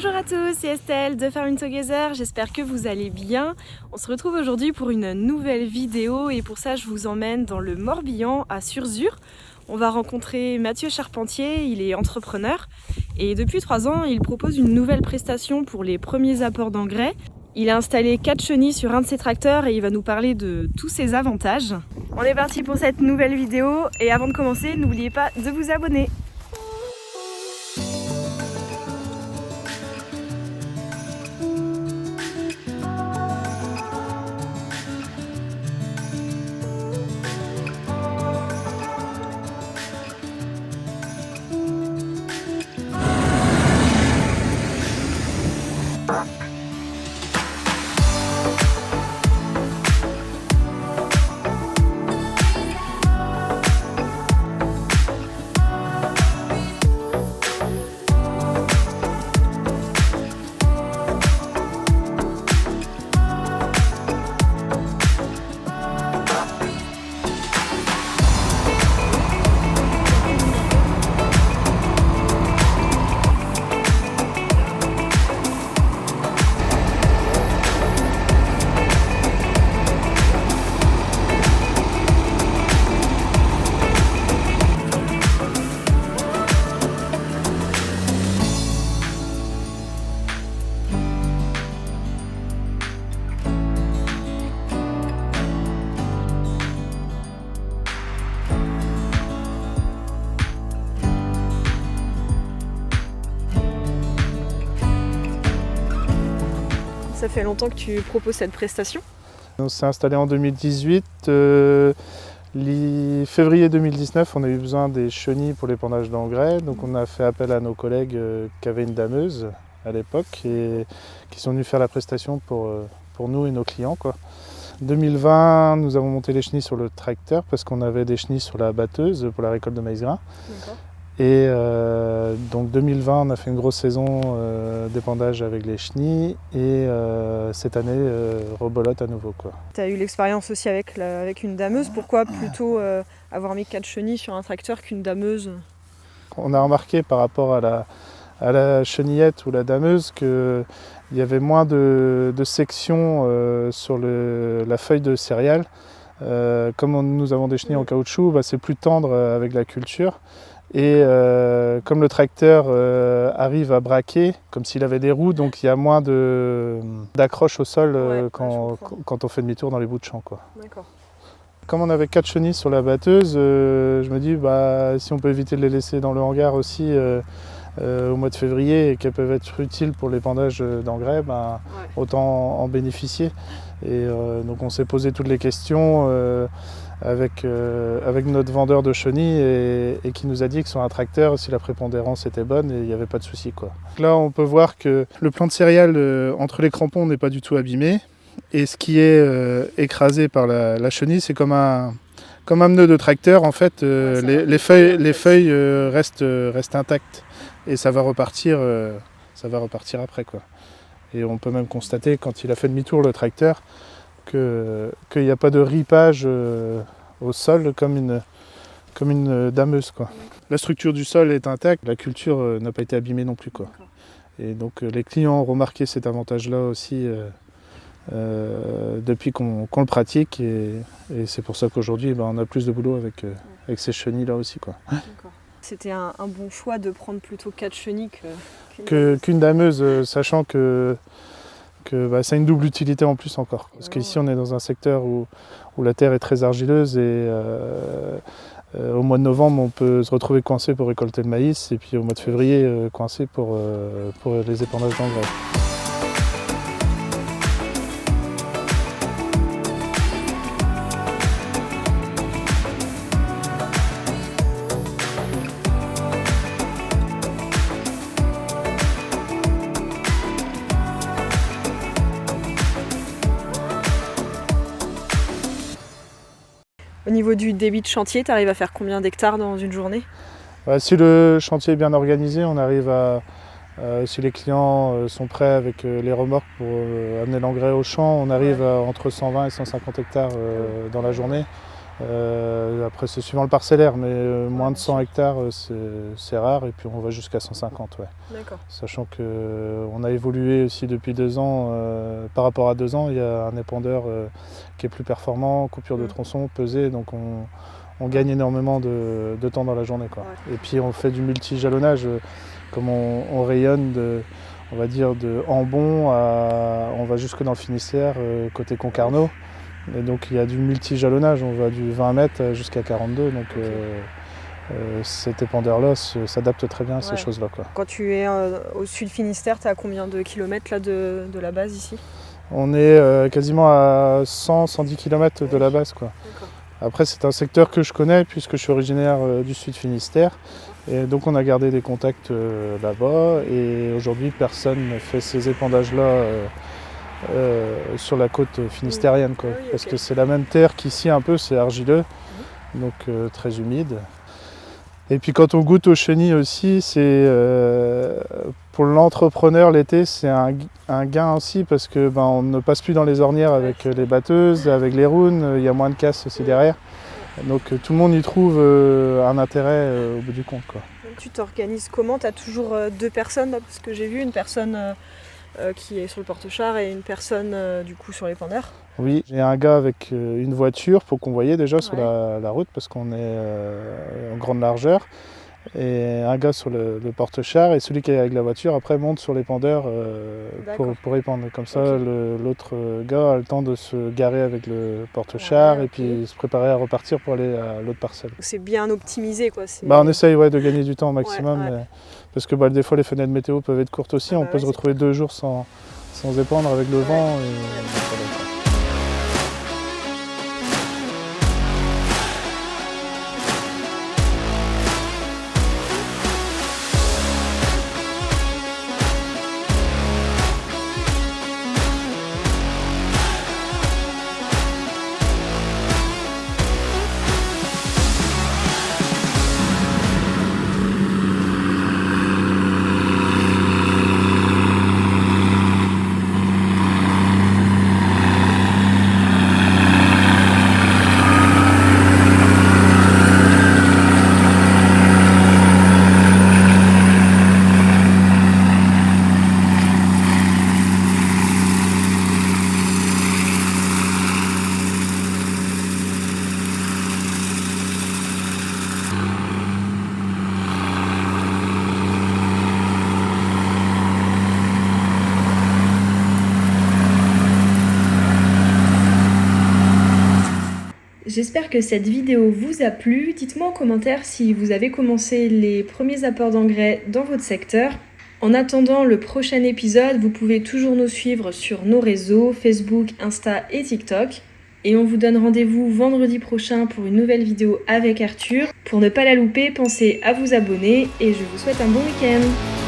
Bonjour à tous, c'est Estelle de Farming Together, j'espère que vous allez bien. On se retrouve aujourd'hui pour une nouvelle vidéo et pour ça je vous emmène dans le Morbihan à Surzur. On va rencontrer Mathieu Charpentier, il est entrepreneur et depuis 3 ans il propose une nouvelle prestation pour les premiers apports d'engrais. Il a installé 4 chenilles sur un de ses tracteurs et il va nous parler de tous ses avantages. On est parti pour cette nouvelle vidéo et avant de commencer, n'oubliez pas de vous abonner. Ça fait longtemps que tu proposes cette prestation? On s'est installé en 2018. Février 2019, on a eu besoin des chenilles pour l'épandage d'engrais. Donc on a fait appel à nos collègues qui avaient une dameuse à l'époque et qui sont venus faire la prestation pour nous et nos clients, quoi. 2020, nous avons monté les chenilles sur le tracteur parce qu'on avait des chenilles sur la batteuse pour la récolte de maïs grain. Et donc 2020, on a fait une grosse saison d'épandage avec les chenilles et cette année, rebolote à nouveau, quoi. Tu as eu l'expérience aussi avec une dameuse. Pourquoi plutôt avoir mis 4 chenilles sur un tracteur qu'une dameuse? On a remarqué par rapport à la chenillette ou la dameuse qu'il y avait moins de sections sur la feuille de céréales. Comme nous avons des chenilles en caoutchouc, c'est plus tendre avec la culture. Et comme le tracteur arrive à braquer, comme s'il avait des roues, donc il y a moins d'accroche au sol quand on fait demi-tour dans les bouts de champ, quoi. D'accord. Comme on avait 4 chenilles sur la batteuse, je me dis si on peut éviter de les laisser dans le hangar aussi au mois de février et qu'elles peuvent être utiles pour l'épandage d'engrais, autant en bénéficier. Et donc on s'est posé toutes les questions avec notre vendeur de chenilles et qui nous a dit que sur un tracteur, si la prépondérance était bonne, il n'y avait pas de souci, quoi. Là, on peut voir que le plant de céréales entre les crampons n'est pas du tout abîmé. Et ce qui est écrasé par la chenille, c'est comme un pneu de tracteur. En fait, les feuilles restent intactes et ça va repartir après, quoi. Et on peut même constater, quand il a fait demi-tour le tracteur, qu'il n'y a pas de ripage au sol comme une dameuse, quoi. La structure du sol est intacte, la culture n'a pas été abîmée non plus, quoi. Et donc les clients ont remarqué cet avantage-là aussi depuis qu'on le pratique et c'est pour ça qu'aujourd'hui on a plus de boulot avec ces chenilles-là aussi, quoi. C'était un bon choix de prendre plutôt 4 chenilles qu'une dameuse, sachant que ça a une double utilité en plus encore. Parce qu'ici on est dans un secteur où la terre est très argileuse et au mois de novembre on peut se retrouver coincé pour récolter le maïs et puis au mois de février coincé pour les épandages d'engrais. Au niveau du débit de chantier, tu arrives à faire combien d'hectares dans une journée? Si le chantier est bien organisé, on arrive à, si les clients sont prêts avec les remorques pour amener l'engrais au champ, on arrive à entre 120 et 150 hectares dans la journée. Après c'est suivant le parcellaire, mais moins de 100 hectares c'est rare, et puis on va jusqu'à 150. Ouais. D'accord. Sachant qu'on a évolué aussi depuis 2 ans, par rapport à 2 ans, il y a un épandeur qui est plus performant, coupure de tronçon, pesée, donc on gagne énormément de temps dans la journée, quoi. Ouais. Et puis on fait du multi-jalonnage, comme on rayonne on va dire de Ambon on va jusque dans le Finistère, côté Concarneau. Et donc il y a du multi-jalonnage, on va du 20 mètres jusqu'à 42, donc cet épandeur-là s'adapte très bien à ces choses-là, quoi. Quand tu es au sud Finistère, tu es à combien de kilomètres là, de la base ici? On est quasiment à 100-110 km de la base, quoi. Après c'est un secteur que je connais puisque je suis originaire du sud Finistère, et donc on a gardé des contacts là-bas, et aujourd'hui personne ne fait ces épandages-là sur la côte finistérienne, quoi. Parce que c'est la même terre qu'ici un peu, c'est argileux, donc très humide. Et puis quand on goûte aux chenilles aussi, c'est pour l'entrepreneur l'été, c'est un gain aussi, parce que on ne passe plus dans les ornières avec les batteuses, avec les rounes, il y a moins de casse aussi derrière. Donc tout le monde y trouve un intérêt au bout du compte, quoi. Tu t'organises comment? Tu as toujours 2 personnes là, parce que j'ai vu une personne qui est sur le porte-char et une personne du coup sur l'épandeur. Oui, j'ai un gars avec une voiture pour convoyer déjà sur la route, parce qu'on est en grande largeur, et un gars sur le porte-char, et celui qui est avec la voiture après monte sur l'épandeur pour épandre. Comme ça l'autre gars a le temps de se garer avec le porte-char et puis se préparer à repartir pour aller à l'autre parcelle. C'est bien optimisé, quoi. On essaye de gagner du temps au maximum, parce que des fois les fenêtres météo peuvent être courtes aussi, on peut se retrouver 2 jours sans épandre avec le vent. J'espère que cette vidéo vous a plu. Dites-moi en commentaire si vous avez commencé les premiers apports d'engrais dans votre secteur. En attendant le prochain épisode, vous pouvez toujours nous suivre sur nos réseaux Facebook, Insta et TikTok. Et on vous donne rendez-vous vendredi prochain pour une nouvelle vidéo avec Arthur. Pour ne pas la louper, pensez à vous abonner et je vous souhaite un bon week-end.